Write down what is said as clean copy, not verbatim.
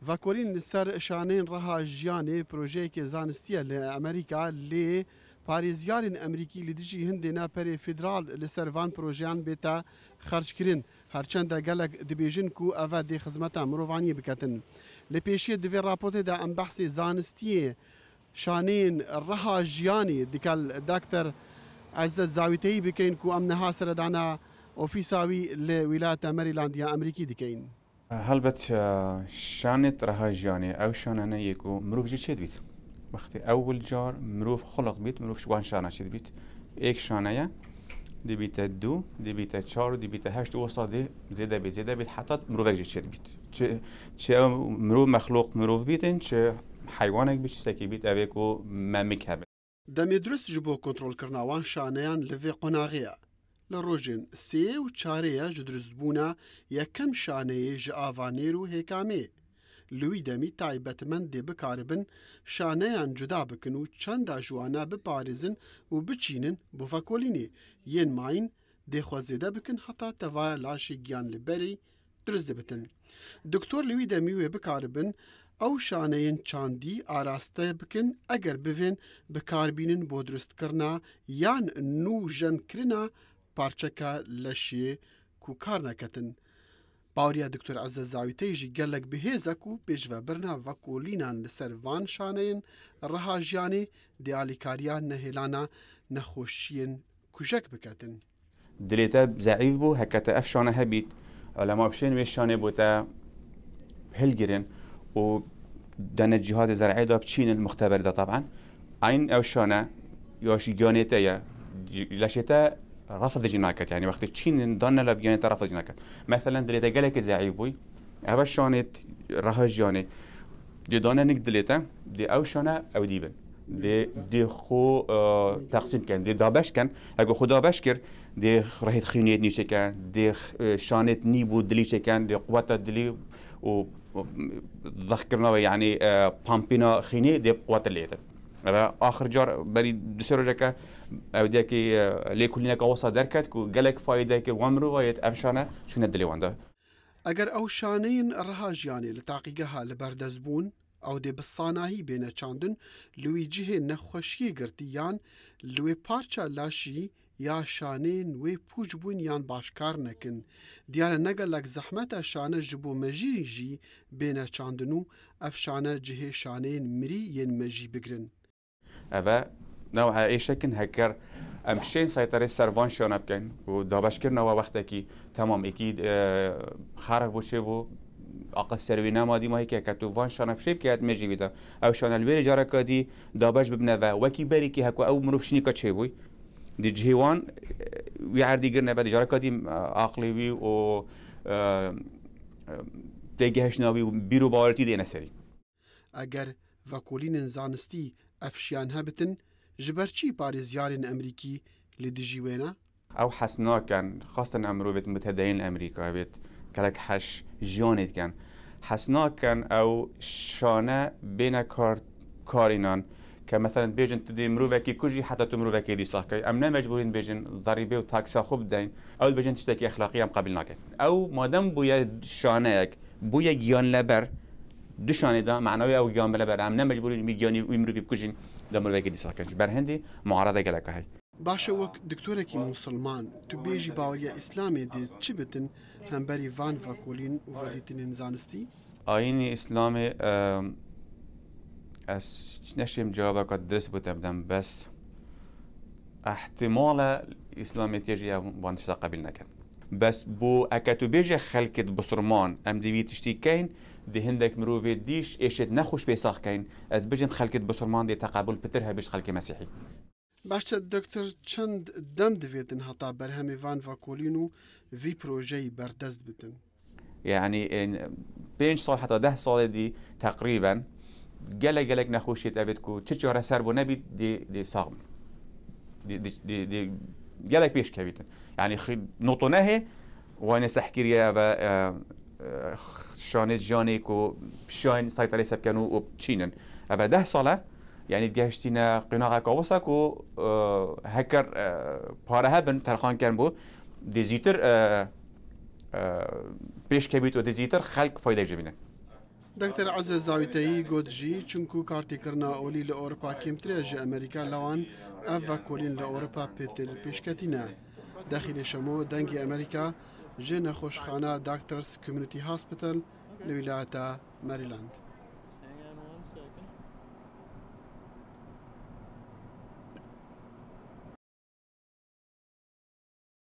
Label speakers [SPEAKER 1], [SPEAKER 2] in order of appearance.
[SPEAKER 1] فاکورین لسر شانین رها جیانی پروژه که زانستیه لامریکا لی پاریزیارین امریکی لیدجی هندینا پری فدرال لسر وان پروژیان بیتا خرج کرین هرچند گلک دبیجن کو اوا دی خدمتا مروانی بکتن لپیشی دوی راپورت دا ام بحث زانستیه شانین رها جیانی دیکل دکتر عزت زاویتی بکین کو امنها سردانا اوفیساوی لولایت مریلاند یا امریکی دیکین
[SPEAKER 2] هەڵبەت شانێت ڕەهاژیانێ ئەو شانانە یەک و مرۆڤ چێت بیت وەختی ئەوول جار مرۆڤ خڵق بیت مرۆڤ شوان شانە چێت بیت یەک شانەیە دەبیتە دوو دەبیتە چار و دەبیتە هەشت وەسا دێ زێدە بێت حتا مرۆڤێک چێت بیت چ مرۆڤ مەخلوق مرۆڤ بیتن چ حیوانێک بیت شتێکی بیت ئەوێک و مەمیک هەبێت
[SPEAKER 1] دەمێ درست ji بۆ کۆنتڕۆلکردنەوان شانەیان لەوێ قۆناغەیە لە ڕۆژێن سێ و چارەیە ji دروستبوونا یەکەم شانەیە ji ئاڤانێر و هێکامێ لوی دەمی تایبەتمەند دێ بکاربن شانەیان جودا بکن و چەندا جوانە بپارێزن و بچینن بۆ ڤەکۆلینێ یەن ماین دێخوازێدە بکن هەتا تەڤایە لاشی گیان لەبەری دروست دەبتن دکتۆر لوی دەمی وێ بکاربن ئەو شانەیەن چاندی ئاراستە بکن ئەگەر بڤێن بکاربینن بۆ دروستکردنا یان نوژەنکردنا پارچەکە لەشێ و کار نەکەتن باوریە دکتۆر عەزەت زاویتەیژی گەلک بەهێزەک و پێشڤەبرنا ڤەکۆلینان لەسەر ڤان شانەیەن ڕەهاژیانێ دیالیکاریان نەهێلانا نەخۆشیên کوژەک بکەتن
[SPEAKER 2] دلێتە زەعیف بوو هەکەتە ئەف شانە هەبیت لەما بشێن وێ شانێ بۆتە هەلگرن و دەنە جیهاز زەرعیدا بچینن مختبەردا طبعا عین ئەو شانە یاشی گیانێتەیە لەشێتە رفض جناكت يعني وقت تشين ضن لبيان رفض جناكت مثلا دليتا قالك زعيبوي هذا شانت رهجاني دي دانا نك دليتا دي او شانا او ديبن دي خو تقسيم كان دي دابش كان اگه خدا بشكر دي راهيت خينيت نيشه كان دي شانت نيبو دلي كان دي قوات دلي و ذكرنا يعني بامبينا خيني دي قوات الليتا آخر جار بری دوسر روزه او دیگه لیکولینه که واسه درکت که گلک فایده که وامرو وایت افشانه شونه دلیوانده.
[SPEAKER 1] اگر او شانین رهاجیانی لتحقیقه ها لبردزبون او دی بصاناهی بین چاندن لوی جه نخوشی گرتیان لوی پارچه لاشی یا شانین وی پوچ بون یان باشکار نکن دیار نگلک زحمت شانه جبو مجی جی بین چاندنو افشانه جه شانین مری ین مجی بگرن.
[SPEAKER 2] أبا نوع أي شكل هكر أمشين سيطرة سرفان شانه بكن ودابش كرنا وقتكي تمام أكيد خارج بوشي بو أقل سروينا ما دي ما هيك كتو فان شانه بشيء كيات مجي بيدا أو شانه الوير جارة كدي دابش ببنا وكي بريكي هكو أو مروف شني كتشي بوي دي جهوان ويعردي قرنا بعد جارة كدي عقلي بي و تيجهش ناوي بيرو بارتي دينا سري.
[SPEAKER 1] أجر فاكولين زانستي افشیان هبتن جبرچی پارێزیارên ئەمریکی لە دژی وێنە
[SPEAKER 2] ئەو حەس ناکەن خاستن ئەمرۆ بێت متەدەین ئەمریکا بێت کەلک حەش ژیانێت کەن حەس ناکەن ئەو شانە بێنە کارینان کە مەثەن بێژن تو دێ مرۆڤێکی کوژی حتا تو مرۆڤێکی دیساکەی ئەم نەمەجبورین بێژن ضەریبێ و تاکسا خۆ بدەین ئەو بێژن تشتێکی ئەخلاقی ئەم قبول ناکەن ئەو مادەم بوویە شانەیەک بوویە گیان لەبەر دوشانه دا معنوی او گیان بلا برام نمجبورین میگیانی ویمرو بکوجین دمر وکی دیسا کنج برهندی معارضه گلک هی
[SPEAKER 1] باشه وک دکتورکی مسلمان تو بیجی باوریا اسلامی دی چی بتن هم بری وان فاکولین و ودیتن زانستی
[SPEAKER 2] آیین اسلام از نشیم جوابك درس بتبدم بس احتمال اسلامي تيجي وانش قبل نكن بس بو اكاتو بيجي خلقت بصرمان ام دي تشتيكين دي هندك مروفي ديش ايشت نخوش بيساخ كاين از بجن خلقت بصرمان دي تقابل بترها بيش خلق مسيحي
[SPEAKER 1] باشه دکتر چند دم دویدن هتا برهمی وان فاکولینو في بروجي بردست بتن
[SPEAKER 2] يعني 5 سال حتى 10 سال دي تقريبا قلق نخوشيت ابدكو تشجره سربو نبي دي صاغم دي قلق بيش كبيتن يعني نوطناه وانا سحكيريا شانت جانيك وشاين سيطرة سبكانو وبتشينن أبا 10 سالة يعني تجاشتينا قناعة كوسك و هكر بارها بن ترخان كان بو ديزيتر بيش كبيت وديزيتر خلق فايدة جبينه
[SPEAKER 1] دکتر عزیز زاویتایی گودجی چونکو کارتی کرنا اولی لأوروپا کمتره جه امریکا لوان اوه کولین لأوروپا پیتر پیشکتینه داخل شمو دنگی امریکا جه نخوشخانه داکترز کمیونیتی هاسپیتال لولایت مریلاند.